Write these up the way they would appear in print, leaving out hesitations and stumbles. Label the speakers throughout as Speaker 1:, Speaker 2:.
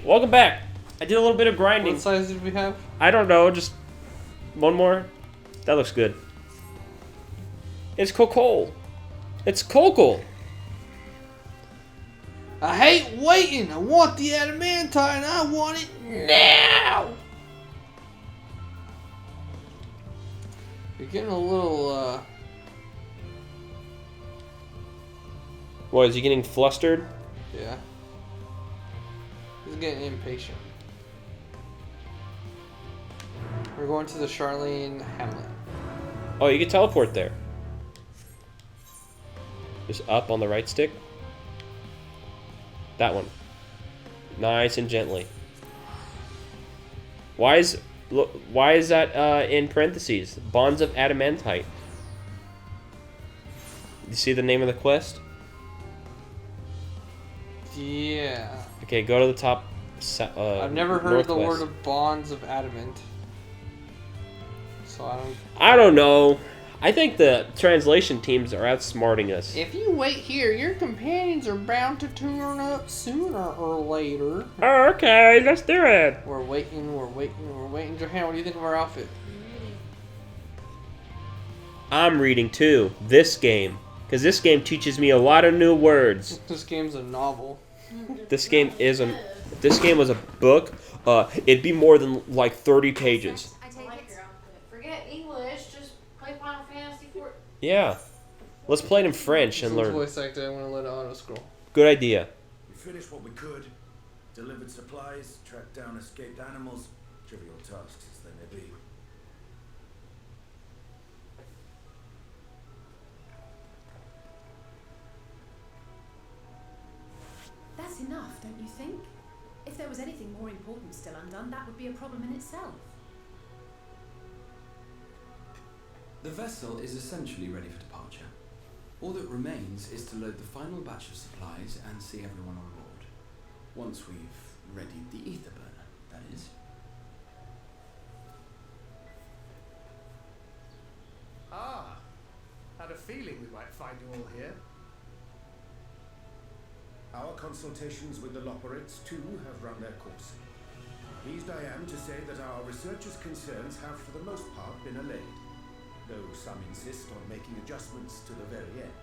Speaker 1: Welcome back. I did a little bit of grinding.
Speaker 2: What size did we have?
Speaker 1: I don't know, just one more. That looks good. It's Coco. It's Coco.
Speaker 2: I hate waiting. I want the adamantite and I want it now. You're getting a little,
Speaker 1: What, is he getting flustered?
Speaker 2: yeah. He's getting impatient. We're going to the Charlene Hamlet.
Speaker 1: Oh, you can teleport there. Just up on the right stick. That one. Nice and gently. Why is that in parentheses? Bonds of Adamantite. You see the name of the quest?
Speaker 2: Yeah.
Speaker 1: Okay, go to the top.
Speaker 2: I've never heard the
Speaker 1: northwest.
Speaker 2: word of bonds of adamant. So
Speaker 1: I don't know. I think the translation teams are outsmarting us.
Speaker 2: If you wait here, your companions are bound to turn up sooner or later.
Speaker 1: Oh, okay, let's do it.
Speaker 2: We're waiting. Johanna, what do you think of our outfit?
Speaker 1: I'm reading too. This game. Because this game teaches me a lot of new words.
Speaker 2: This game's a novel.
Speaker 1: This game is a... If this game was a book, it'd be more than like 30 pages.
Speaker 3: I take it. Forget English, just play Final Fantasy 4.
Speaker 1: Yeah. Let's play it in French and learn.
Speaker 2: Voice actor, I want to let it auto scroll.
Speaker 1: Good idea.
Speaker 4: We finished what we could, delivered supplies, tracked down escaped animals, trivial tasks as they may be.
Speaker 5: That's enough, don't you think? If there was anything more important still undone, that would be a problem in itself.
Speaker 6: The vessel is essentially ready for departure. All that remains is to load the final batch of supplies and see everyone on board. Once we've readied the ether burner, that is.
Speaker 7: Ah, had a feeling we might find you all here.
Speaker 4: Our consultations with the Loperates, too, have run their course. Pleased I am to say that our researchers' concerns have for the most part been allayed, though some insist on making adjustments to the very end.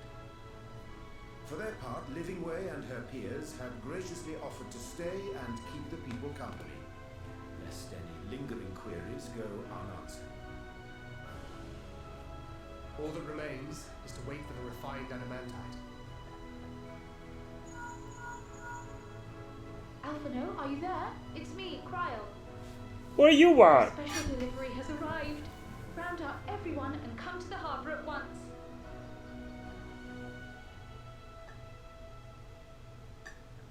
Speaker 4: For their part, Livingway and her peers have graciously offered to stay and keep the people company, lest any lingering queries go unanswered.
Speaker 7: All that remains is to wait for the refined adamantite.
Speaker 8: Alphino, are you there? It's me, Cryle.
Speaker 1: What do you want?
Speaker 8: Special delivery has arrived. Round up everyone and come to the harbour at once.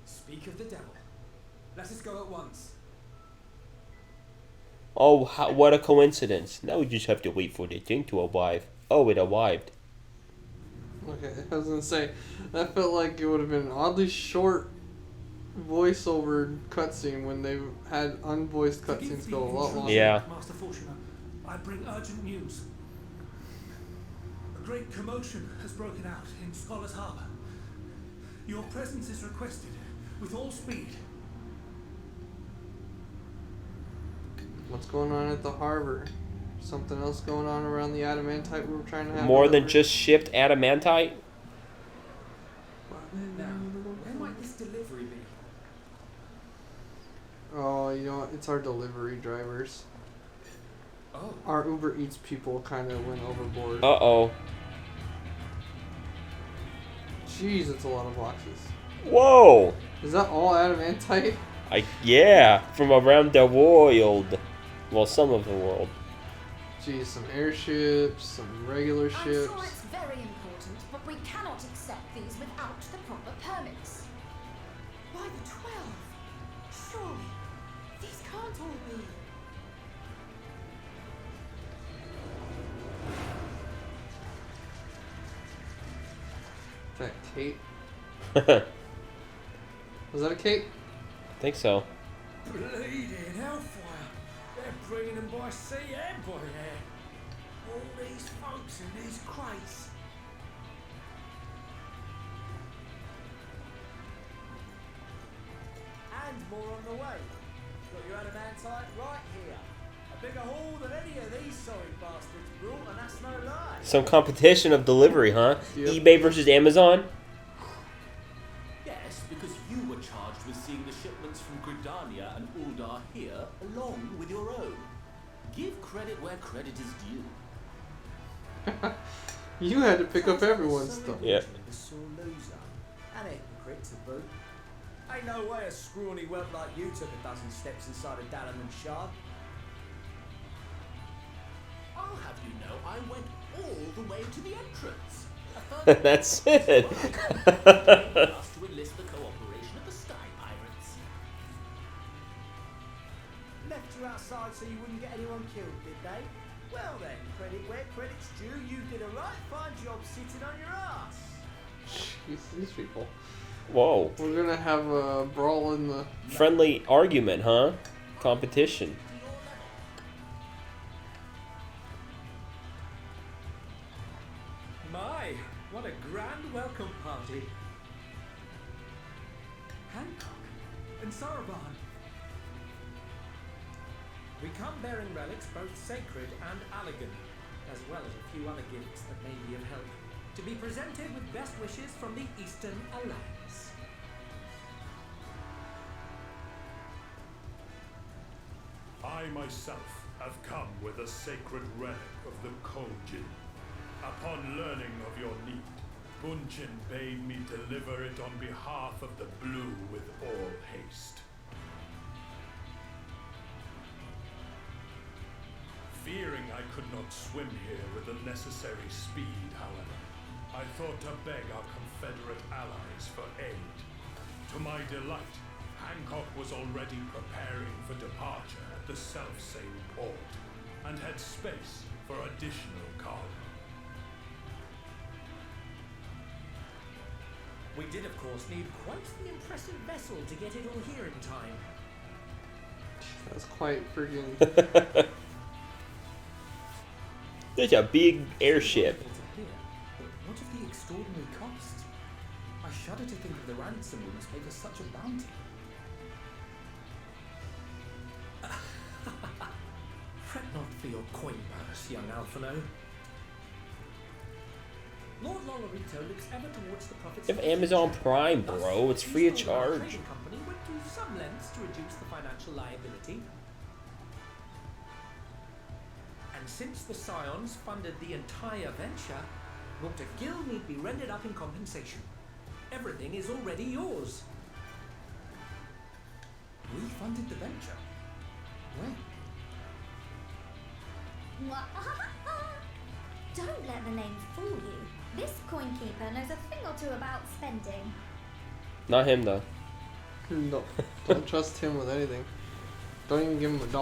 Speaker 9: Speak of the devil. Let us go at once.
Speaker 1: Oh, what a coincidence. Now we just have to wait for the thing to arrive. Oh, it arrived.
Speaker 2: Okay, I was gonna say, that felt like it would have been an oddly short voiceover cutscene when they had unvoiced cutscenes go a lot longer.
Speaker 1: Yeah.
Speaker 10: Master Fortuner, I bring urgent news. A great commotion has broken out in Scholars Harbour. Your presence is requested with all speed.
Speaker 2: What's going on at the harbor? Something else going on around the adamantite we were trying to have?
Speaker 1: More than just shipped adamantite?
Speaker 9: Now, where might this delivery be?
Speaker 2: Oh, you know what? It's our delivery drivers.
Speaker 9: Oh.
Speaker 2: Our Uber Eats people kind of went overboard.
Speaker 1: Uh-oh.
Speaker 2: Jeez, it's a lot of boxes.
Speaker 1: Whoa!
Speaker 2: Is that all adamantite?
Speaker 1: Yeah, from around the world. Well, some of the world.
Speaker 2: Jeez, some airships, some regular ships.
Speaker 5: I'm sure it's very important, but we cannot accept these without the proper permits.
Speaker 8: Why the 12? Surely, these can't all be.
Speaker 2: Is that Kate? Was that a Kate?
Speaker 1: I think so.
Speaker 10: Bleeding hellfire! They're bringing them by sea and by air. All these folks in these crates. And
Speaker 11: more on the way. Got your adamantite right here. A bigger haul than any of these sorry bastards brought, and that's no lie.
Speaker 1: Some competition of delivery, huh?
Speaker 2: Yep.
Speaker 1: eBay versus Amazon?
Speaker 12: Yes, because you were charged with seeing the shipments from Gridania and Uldar here, along with your own. Give credit where credit is due.
Speaker 2: You had to pick up everyone's stuff.
Speaker 1: Yeah.
Speaker 11: The sore loser. And a hypocrite to boot. Ain't no way a scrawny whelp like you took a dozen steps inside a Dalaman shard.
Speaker 12: I'll have you know I went all the way to the entrance.
Speaker 1: That's it.
Speaker 12: Asked to enlist the cooperation of the Sky Pirates.
Speaker 11: Left you outside so you wouldn't get anyone killed, did they? Well then, credit where credit's due, you did a right fine job sitting on your ass.
Speaker 2: Jeez, these people.
Speaker 1: Whoa.
Speaker 2: We're gonna have a brawl in the...
Speaker 1: Friendly argument, huh? Competition.
Speaker 10: My, what a grand welcome party. Hancock and Saraban. We come bearing relics both sacred and elegant, as well as a few other gifts that may be of help, to be presented with best wishes from the Eastern Alliance.
Speaker 13: I myself have come with a sacred relic of the Kojin. Upon learning of your need, Bunchen bade me deliver it on behalf of the Blue with all haste. Fearing I could not swim here with the necessary speed, however, I thought to beg our Confederate allies for aid. To my delight, Hancock was already preparing for departure at the selfsame port, and had space for additional cargo.
Speaker 9: We did, of course, need quite the impressive vessel to get it all here in time.
Speaker 2: That's quite freaking...
Speaker 1: There's a big airship.
Speaker 6: But what of the extraordinary cost? I shudder to think of the ransom we must pay for such a bounty.
Speaker 9: Fret not for your coin purse, young Alphino. Lord Lolorito looks ever towards the profits.
Speaker 1: You have Amazon Prime, bro. It's free of
Speaker 9: Our
Speaker 1: charge.
Speaker 9: trading company went to some lengths to reduce the financial liability. And since the Scions funded the entire venture, not a guild need be rendered up in compensation. Everything is already yours.
Speaker 6: We funded the venture. When?
Speaker 14: Don't let the name fool you. This coin keeper knows a thing or two about spending.
Speaker 1: Not him, though.
Speaker 2: No, don't trust him with anything. Don't even give him $1.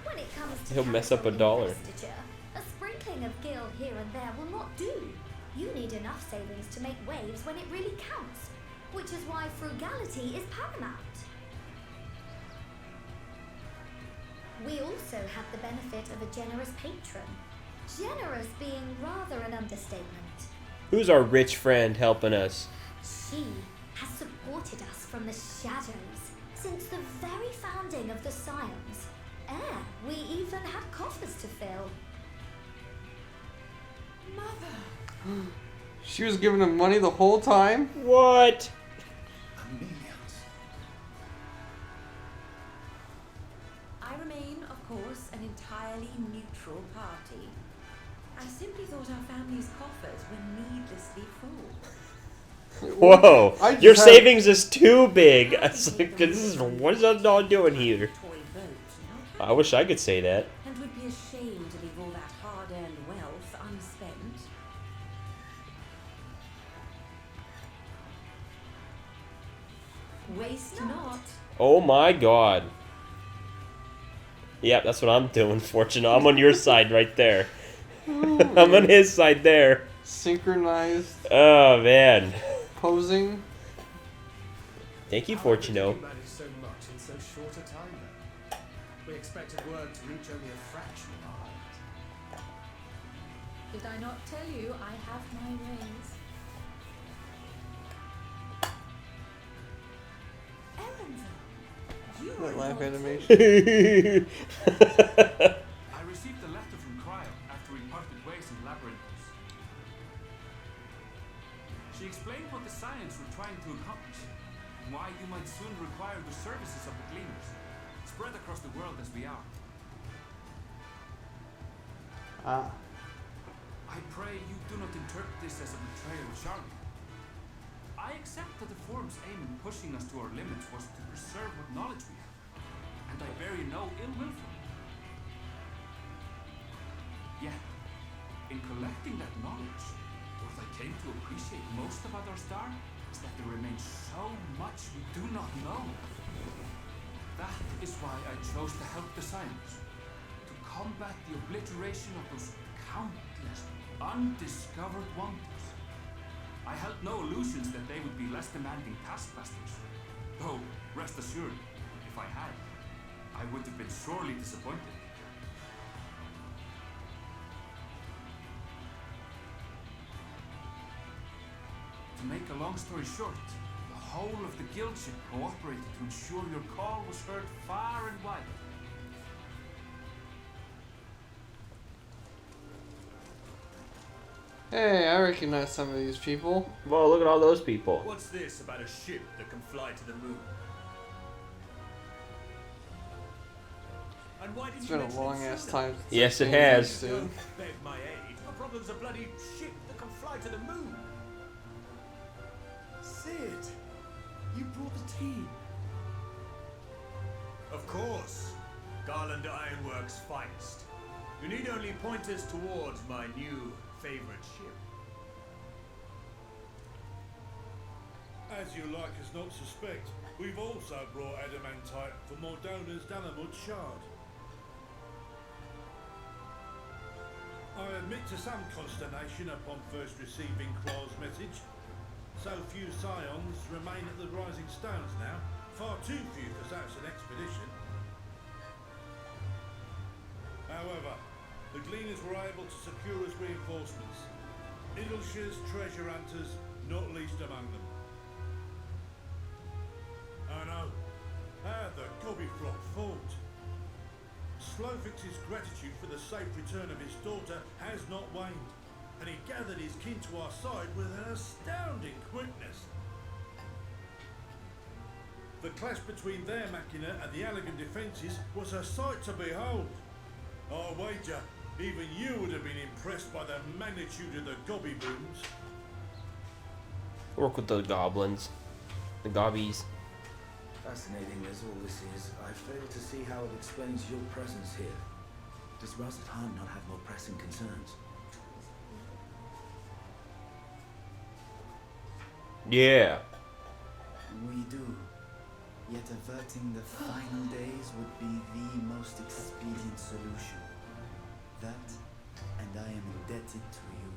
Speaker 14: When it comes to
Speaker 1: He'll mess up $1.
Speaker 14: investiture, a sprinkling of gil here and there will not do. You need enough savings to make waves when it really counts, which is why frugality is paramount. We also have the benefit of a generous patron. Generous being rather an understatement.
Speaker 1: Who's our rich friend helping us?
Speaker 14: She has supported us from the shadows since the very founding of the Scions. We even had coffers to fill.
Speaker 8: Mother!
Speaker 2: She was giving him money the whole time?
Speaker 1: What?
Speaker 5: I remain, of course, an entirely neutral party. I simply thought our family's coffers were needlessly full.
Speaker 1: Whoa!
Speaker 2: I just
Speaker 1: Your
Speaker 2: had-
Speaker 1: savings is too big. It's like, this is what is that dog doing here?
Speaker 5: Toy boat,
Speaker 1: I wish I could say that.
Speaker 5: and would be ashamed to leave all that hard-earned wealth unspent. Waste not.
Speaker 1: Oh my god. Yep, that's what I'm doing, Fortune. I'm on your side right there. I'm on his side there.
Speaker 2: Synchronized
Speaker 1: Oh man.
Speaker 2: posing.
Speaker 1: Thank you,
Speaker 7: How did
Speaker 1: Fortuno.
Speaker 7: you manage so much in so short a time then? We expected word to reach only a fraction of our height.
Speaker 5: Did I not tell you I have my ways?
Speaker 8: Erenville!
Speaker 2: That laugh animation.
Speaker 15: I received a letter from Cryo after we parted ways in Labyrinthos. She explained what the science were trying to accomplish, and why you might soon require the services of the Gleaners, spread across the world as we are. I pray you do not interpret this as a betrayal of Charlotte. I accept that the Forum's aim in pushing us to our limits was to preserve what knowledge we have, and I bear you no ill will for it. Yet, in collecting that knowledge, what I came to appreciate most about our star is that there remains so much we do not know. That is why I chose to help the science, to combat the obliteration of those countless undiscovered wonders. I held no illusions that they would be less demanding taskmasters. Though, rest assured, if I had, I would have been sorely disappointed. To make a long story short, the whole of the guildship cooperated to ensure your call was heard far and wide.
Speaker 2: Hey, I recognize some of these people.
Speaker 1: Well, look at all those people.
Speaker 12: What's this about a ship that can fly to the moon? And why did
Speaker 2: It's
Speaker 12: you
Speaker 2: been a
Speaker 12: mention
Speaker 2: long
Speaker 12: it
Speaker 2: ass
Speaker 12: sooner?
Speaker 2: time.
Speaker 1: Yes, it has.
Speaker 12: Don't beg my aid. Our problem's a bloody ship that can fly to the moon.
Speaker 7: Sid, you brought the team.
Speaker 12: Of course. Garland Ironworks' finest. You need only point us towards my new favorite ship.
Speaker 13: As you like us not suspect, we've also brought adamantite for Mordona's Dalamud shard. I admit to some consternation upon first receiving Claw's message. So few scions remain at the Rising Stones now, far too few for such an expedition. However, the Gleaners were able to secure us reinforcements. Ingleshires, treasure hunters, not least among them. I know, how the Gobbyfrog fought. Slowfix's gratitude for the safe return of his daughter has not waned, and he gathered his kin to our side with an astounding quickness. The clash between their machina and the Allegan defences was a sight to behold. I wager even you would have been impressed by the magnitude of the gobby booms.
Speaker 1: Work with the goblins. The gobbies.
Speaker 6: Fascinating as all this is, I fail to see how it explains your presence here. Does Razatan not have more pressing concerns?
Speaker 1: Yeah.
Speaker 16: We do. Yet averting the final days would be the most expedient solution. That, and I am indebted to you.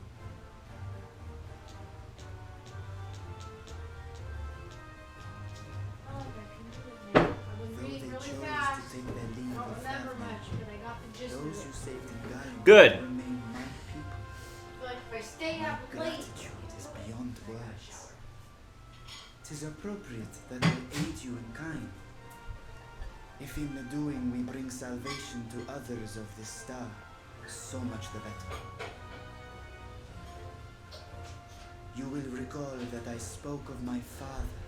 Speaker 16: Though they chose to take their leave
Speaker 3: I don't
Speaker 16: of
Speaker 3: remember
Speaker 16: that
Speaker 3: much, but I got the gist of
Speaker 16: those
Speaker 3: it.
Speaker 16: who saved Gaia
Speaker 1: Good.
Speaker 16: remain my people.
Speaker 3: I feel like if I stay
Speaker 16: My
Speaker 3: up late,
Speaker 16: gratitude is beyond words. 'Tis appropriate that I aid you in kind. If in the doing we bring salvation to others of this star, so much the better. You will recall that I spoke of my father,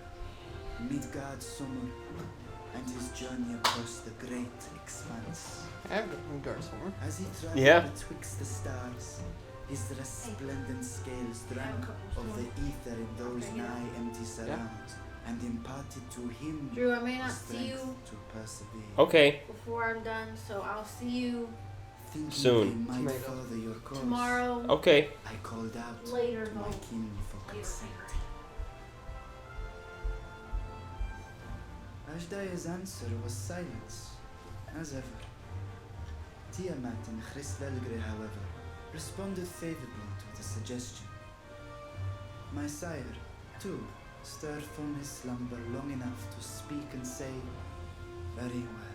Speaker 16: Midgard Summer, and his journey across the great expanse.
Speaker 2: I have Midgard Summer.
Speaker 16: As he traveled
Speaker 1: Yeah.
Speaker 16: betwixt the stars, his resplendent scales drank of the ether in those nigh empty surrounds, and imparted to him
Speaker 3: Drew, I may not
Speaker 16: the
Speaker 3: see you
Speaker 16: strength to persevere.
Speaker 1: Okay.
Speaker 3: before I'm done, so I'll see you
Speaker 16: Thinking
Speaker 1: Soon.
Speaker 16: they might further your course,
Speaker 3: tomorrow.
Speaker 1: Okay.
Speaker 16: I called out
Speaker 3: Later,
Speaker 16: to my
Speaker 3: though.
Speaker 16: kin for consent. Ashdaya's answer was silence, as ever. Tiamat and Chrisvelgre, however, responded favorably to the suggestion. My sire, too, stirred from his slumber long enough to speak and say, "Very well."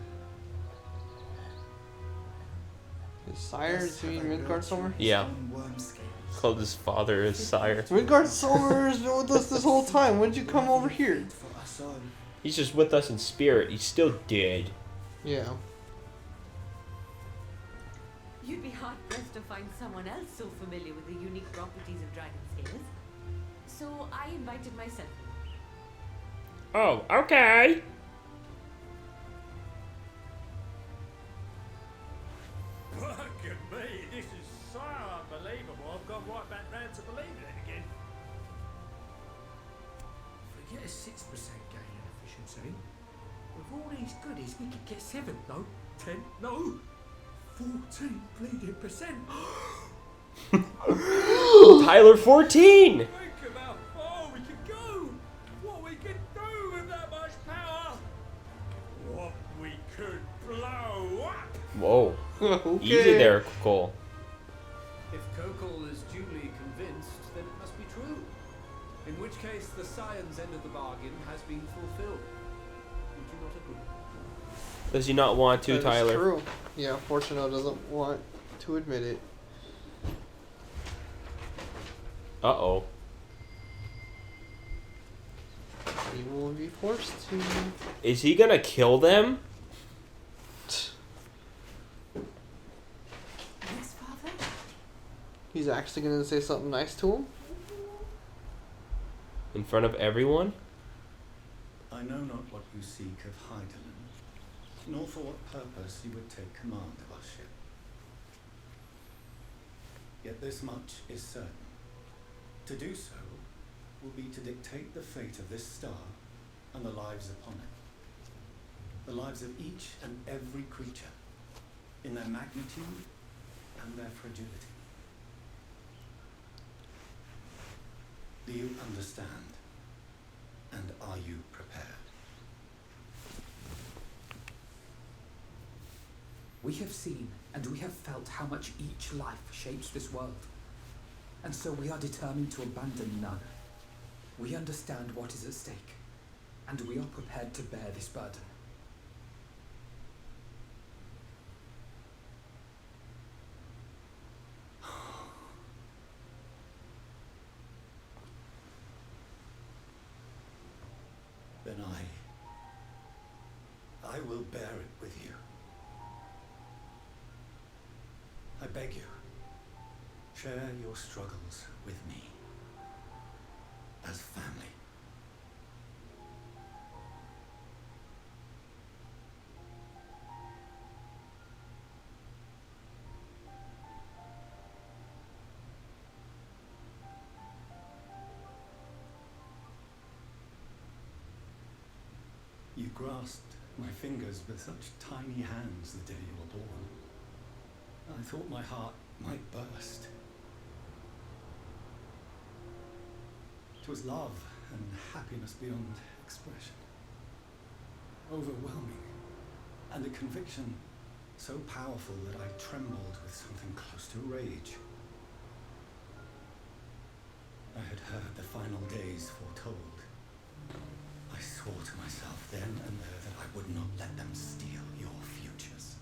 Speaker 2: His sire
Speaker 16: Thus
Speaker 2: to be
Speaker 16: have I
Speaker 2: Midgard
Speaker 16: brought
Speaker 2: Summer?
Speaker 16: you
Speaker 1: Yeah.
Speaker 16: his own worm scales.
Speaker 1: Called his father his sire.
Speaker 2: Midgard Summer has been with us this whole time. When did you come over here?
Speaker 16: For us all,
Speaker 1: He's just with us in spirit. He's still dead.
Speaker 2: Yeah.
Speaker 5: You'd be hard-pressed to find someone else so familiar with the unique properties of dragon's ears. So I invited myself.
Speaker 1: Oh, okay.
Speaker 9: Look at me, this is so unbelievable. I've gone right back round to believing it again. If we get a 6% gain in efficiency, with all these goodies we could get 7, no, 10, no, 14 bleeding percent.
Speaker 1: Tyler 14!
Speaker 9: Think of how far we could go! What we could do with that much power! What we could blow up!
Speaker 1: Whoa.
Speaker 2: Okay.
Speaker 1: Easy there, Cole.
Speaker 6: If Kokol is duly convinced, then it must be true. In which case, the science end of the bargain has been fulfilled. Would you not agree?
Speaker 1: Does he not want to,
Speaker 2: That is
Speaker 1: Tyler?
Speaker 2: true. Yeah, Fortuno doesn't want to admit it.
Speaker 1: Uh-oh.
Speaker 2: He will be forced to.
Speaker 1: Is he gonna kill them?
Speaker 8: Yes, Father?
Speaker 2: He's actually going to say something nice to him?
Speaker 1: In front of everyone?
Speaker 4: I know not what you seek of Hydaelyn, nor for what purpose you would take command of our ship. Yet this much is certain. To do so will be to dictate the fate of this star and the lives upon it. The lives of each and every creature, in their magnitude and their fragility. Do you understand? And are you prepared?
Speaker 15: We have seen and we have felt how much each life shapes this world. And so we are determined to abandon none. We understand what is at stake, and we are prepared to bear this burden.
Speaker 4: Then I will bear it with you. I beg you, share your struggles with me, as family. You grasped my fingers with such tiny hands the day you were born. I thought my heart might burst. 'Twas love and happiness beyond expression. Overwhelming, and a conviction so powerful that I trembled with something close to rage. I had heard the final days foretold. I swore to myself then and there that I would not let them steal your futures.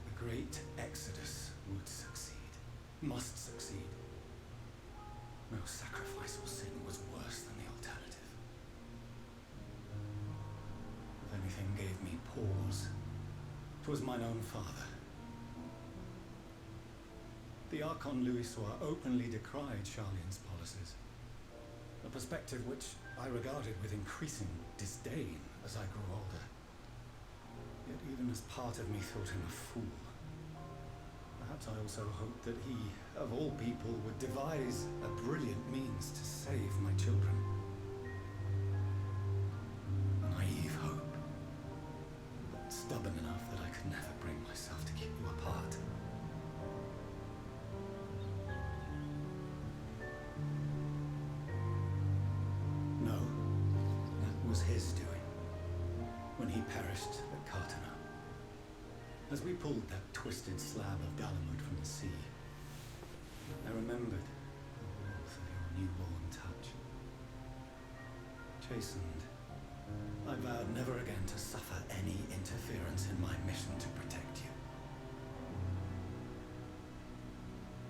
Speaker 4: The great exodus would succeed, must succeed. No sacrifice or sin was worse than the alternative. If anything gave me pause, 'twas mine own father. The Archon Louisois openly decried Charlian's policies, a perspective which I regarded with increasing disdain as I grew older. Yet even as part of me thought him a fool. Perhaps I also hoped that he, of all people, would devise a brilliant means to save my children. A naive hope, but stubborn enough that I could never bring myself to keep you apart. No, that was his doing, when he perished at Cartana. As we pulled that twisted slab of Dalamud from the sea, I remembered the warmth of your newborn touch. Chastened, I vowed never again to suffer any interference in my mission to protect you.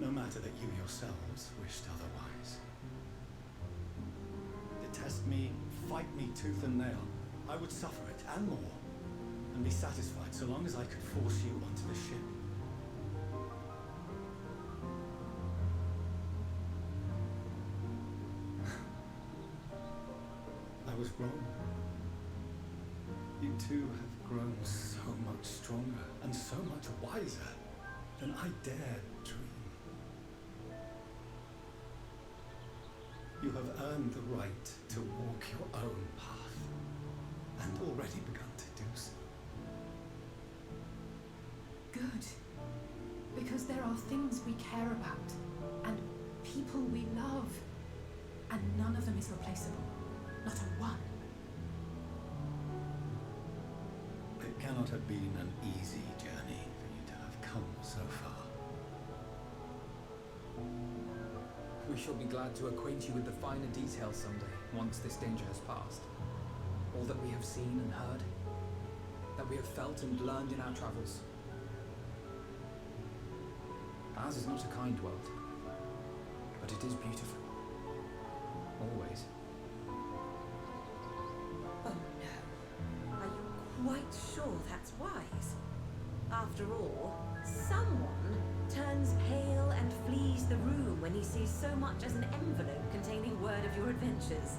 Speaker 17: no matter that you yourselves wished otherwise. Detest me, fight me tooth and nail. I would suffer it, and more, and be satisfied so long as I could force you onto the ship. I was wrong. You two have grown so much stronger and so much wiser than I dared dream. You have earned the right to walk your own path, and already begun to do so.
Speaker 8: Good. Because there are things we care about, and people we love, and none of them is replaceable. Not a one.
Speaker 17: It cannot have been an easy journey for you to have come so far.
Speaker 18: We shall be glad to acquaint you with the finer details someday, once this danger has passed. All that we have seen and heard, that we have felt and learned in our travels. Ours is not a kind world, but it is beautiful. Always.
Speaker 5: Oh no. Are you quite sure that's wise? After all, someone turns pale and flees the room when he sees so much as an envelope containing word of your adventures.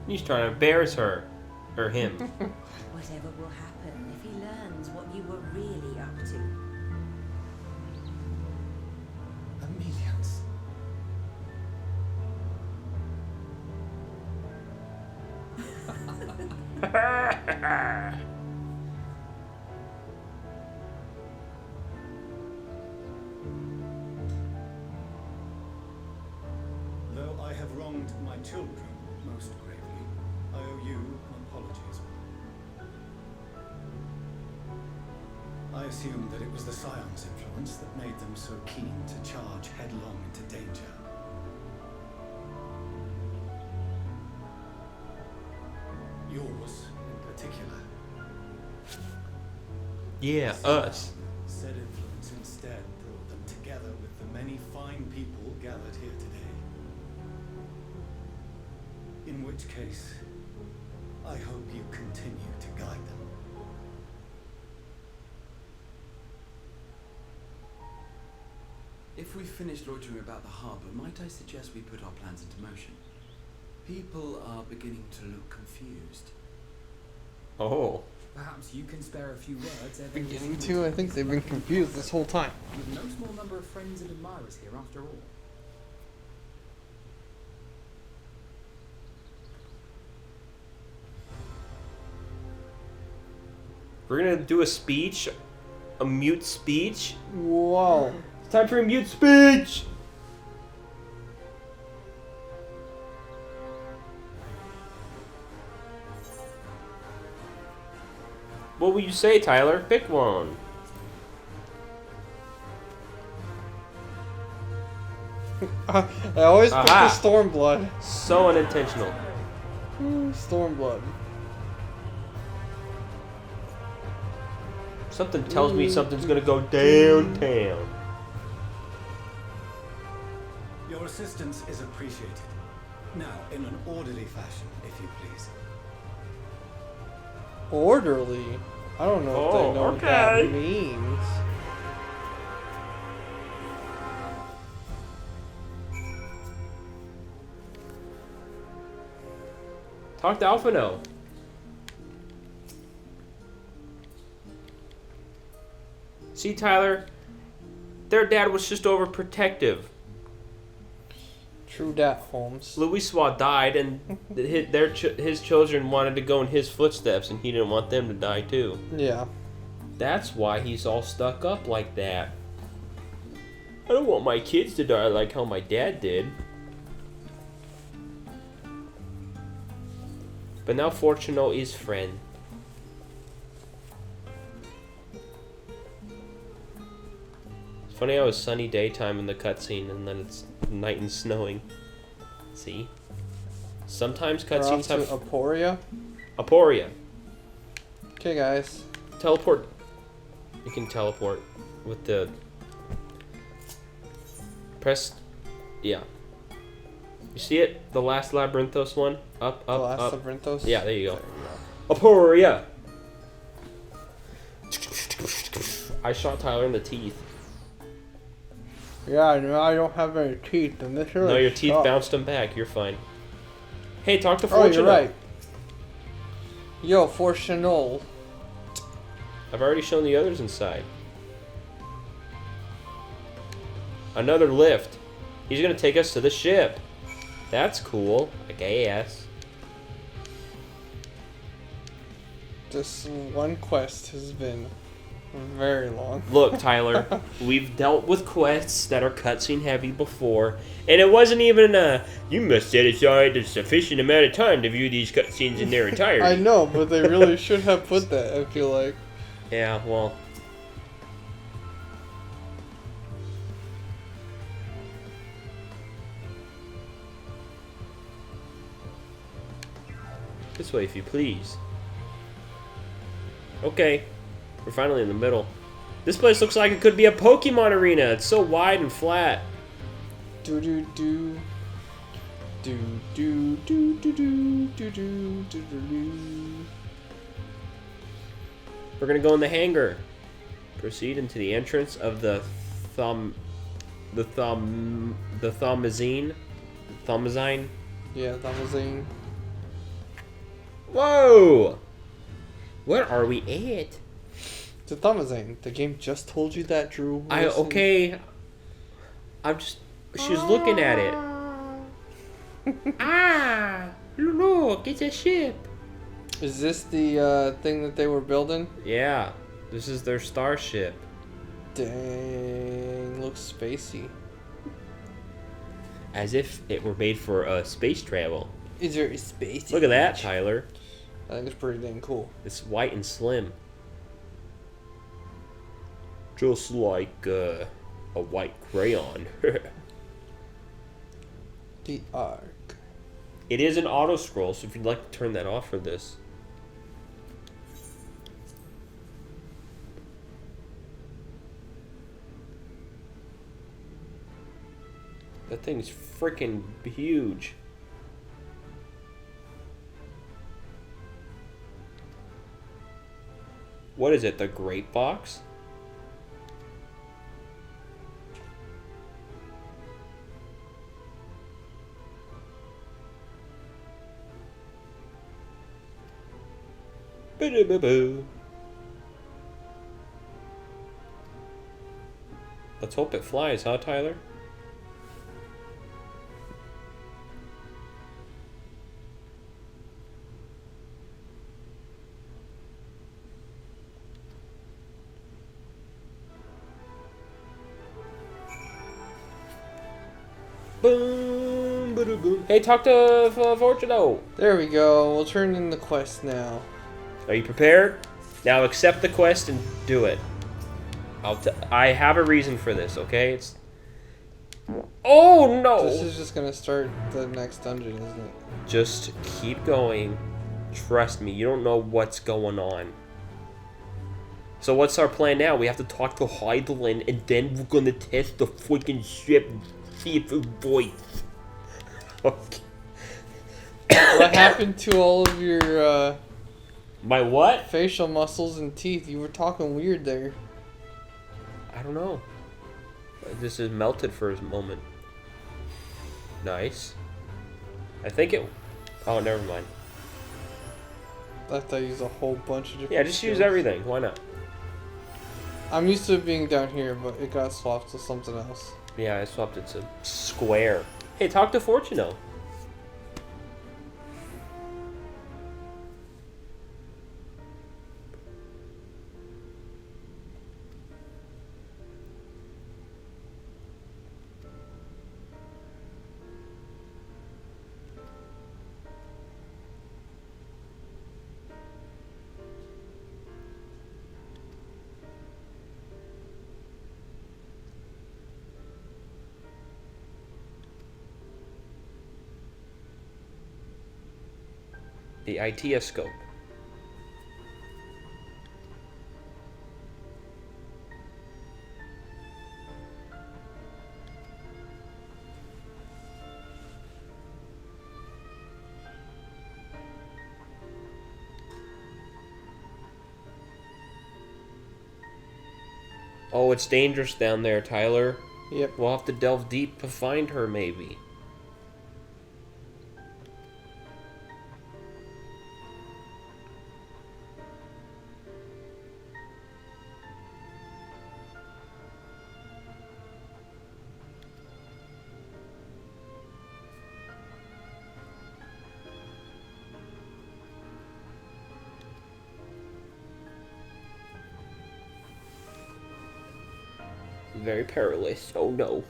Speaker 1: He's trying to embarrass her. Or him.
Speaker 5: Whatever will happen if he learns what you were really up to.
Speaker 17: Amelians. Though I have wronged my children most gravely, I owe you an apology as well. I assumed that it was the Scion's influence that made them so keen to charge headlong into danger. Yours, in particular.
Speaker 1: Yeah, us.
Speaker 17: Said influence instead brought them together with the many fine people gathered here today. In which case, I hope you continue to guide them.
Speaker 6: If we've finished loitering about the harbour, might I suggest we put our plans into motion? People are beginning to look confused.
Speaker 1: Oh.
Speaker 18: Perhaps you can spare a few words.
Speaker 2: Beginning to? I think they've been confused this whole time.
Speaker 18: With no small number of friends and admirers here, after all.
Speaker 1: We're gonna do a speech, a mute speech.
Speaker 2: Whoa!
Speaker 1: It's time for a mute speech. What will you say, Tyler? Pick one.
Speaker 2: I always pick the Stormblood.
Speaker 1: So unintentional.
Speaker 2: Stormblood.
Speaker 1: Something tells me something's gonna go downtown.
Speaker 17: Your assistance is appreciated. Now, in an orderly fashion, if you please.
Speaker 2: Orderly? I don't know if they know what that means.
Speaker 1: Talk to Alphino. See, Tyler, their dad was just overprotective.
Speaker 2: True dat, Holmes.
Speaker 1: Louisoix died, and his children wanted to go in his footsteps, and he didn't want them to die too.
Speaker 2: Yeah.
Speaker 1: That's why he's all stuck up like that. I don't want my kids to die like how my dad did. But now Fortuno is friend. It's funny how it's sunny daytime in the cutscene and then it's night and snowing. See? Sometimes cutscenes have...
Speaker 2: Aporia?
Speaker 1: Aporia.
Speaker 2: Okay, guys.
Speaker 1: Teleport. You can teleport with the Press, yeah. You see it? The last Labyrinthos one? Up,
Speaker 2: The last
Speaker 1: up.
Speaker 2: Labyrinthos?
Speaker 1: Yeah, there you go. Aporia! I shot Tyler in the teeth.
Speaker 2: Yeah, no, I don't have any teeth, and this really
Speaker 1: No, your teeth
Speaker 2: sucks.
Speaker 1: bounced them back. You're fine. Hey, talk to
Speaker 2: Oh,
Speaker 1: Fortune.
Speaker 2: you're right. Yo, Fortunal.
Speaker 1: I've already shown the others inside. Another lift. He's gonna take us to the ship. That's cool, I guess.
Speaker 2: This one quest has been very long.
Speaker 1: Look, Tyler, we've dealt with quests that are cutscene heavy before, and it wasn't even you must set aside a sufficient amount of time to view these cutscenes in their entirety.
Speaker 2: I know, but they really should have put that, I feel like.
Speaker 1: Yeah, well. This way, if you please. Okay, we're finally in the middle. This place looks like it could be a Pokemon arena. It's so wide and flat.
Speaker 2: Do do do. Do do do do do do do do do.
Speaker 1: We're gonna go in the hangar. Proceed into the entrance of the Thaumasine.
Speaker 2: Yeah, Thaumasine.
Speaker 1: Whoa! Where are we at?
Speaker 2: It's a Thaumasine. The game just told you that, Drew.
Speaker 1: Okay. I'm just. She was looking at it. Ah! Look, it's a ship.
Speaker 2: Is this the thing that they were building?
Speaker 1: Yeah, this is their starship.
Speaker 2: Dang, looks spacey.
Speaker 1: As if it were made for space travel.
Speaker 2: Is there a spacey?
Speaker 1: Look at that, Tyler.
Speaker 2: I think it's pretty dang cool.
Speaker 1: It's white and slim. Just like a white crayon.
Speaker 2: The Ark.
Speaker 1: It is an auto scroll, so if you'd like to turn that off for this. That thing's freaking huge. What is it, the grape box? Boo-doo-boo-boo. Let's hope it flies, huh, Tyler? Boom, boom, boom. Hey, talk to Fortuno.
Speaker 2: There we go. We'll turn in the quest now.
Speaker 1: Are you prepared? Now accept the quest and do it. I have a reason for this, okay? It's. Oh no!
Speaker 2: This is just gonna start the next dungeon, isn't it?
Speaker 1: Just keep going. Trust me, you don't know what's going on. So what's our plan now? We have to talk to Heidelin, and then we're gonna test the freaking ship and see if it voice. Okay.
Speaker 2: What happened to all of your
Speaker 1: my what?
Speaker 2: Facial muscles and teeth. You were talking weird there.
Speaker 1: I don't know. This is melted for a moment. Nice. I think it. Oh, never mind.
Speaker 2: I thought you used a whole bunch of different.
Speaker 1: Yeah, just use
Speaker 2: skills.
Speaker 1: everything. Why not?
Speaker 2: I'm used to it being down here, but it got swapped to something else.
Speaker 1: Yeah, I swapped it to square. Hey, talk to Fortuno. The ITScope. Oh, it's dangerous down there, Tyler.
Speaker 2: Yep.
Speaker 1: We'll have to delve deep to find her, maybe. Very perilous. Oh no.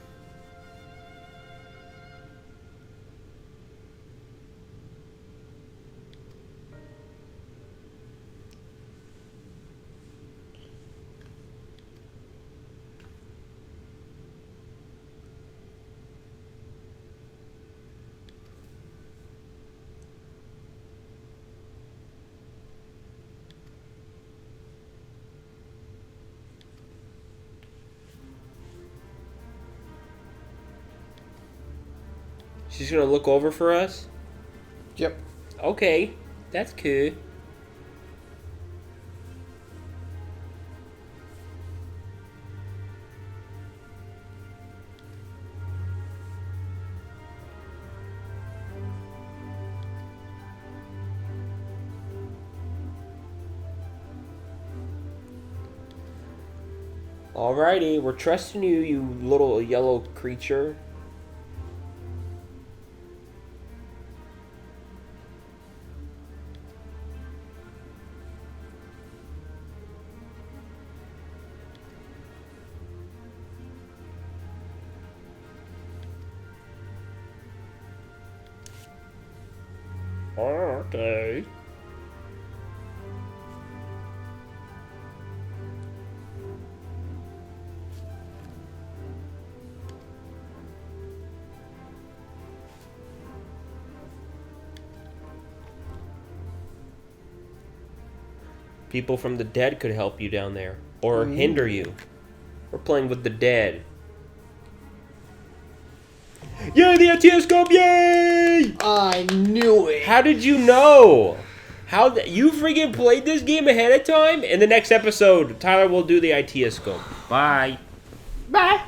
Speaker 1: She's gonna look over for us?
Speaker 2: Yep.
Speaker 1: Okay, that's cool. Alrighty, we're trusting you, you little yellow creature. Okay. People from the dead could help you down there. Or hinder you. We're playing with the dead. Yay, the ATS scope! Yay!
Speaker 2: I knew it.
Speaker 1: How did you know? You freaking played this game ahead of time? In the next episode, Tyler will do the ITS scope. Bye.
Speaker 2: Bye.